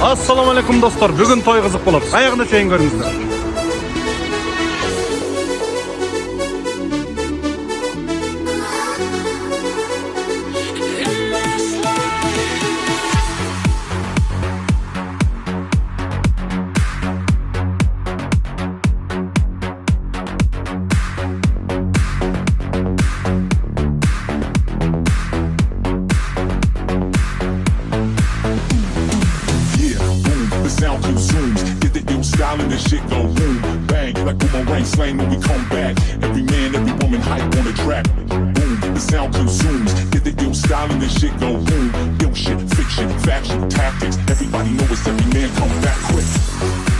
Assalamualaikum dostlar. Bugün toy kızık болады. Ayağını çeyin görüңүздөр. Sound consumes, get the ill style and this shit go boom, bang, like boomerang slang when we come back. Every man, every woman hype on the track. Boom, the sound consumes, get the ill style and this shit go boom. Ill shit, fiction, faction, tactics. Everybody know it's every man come back quick.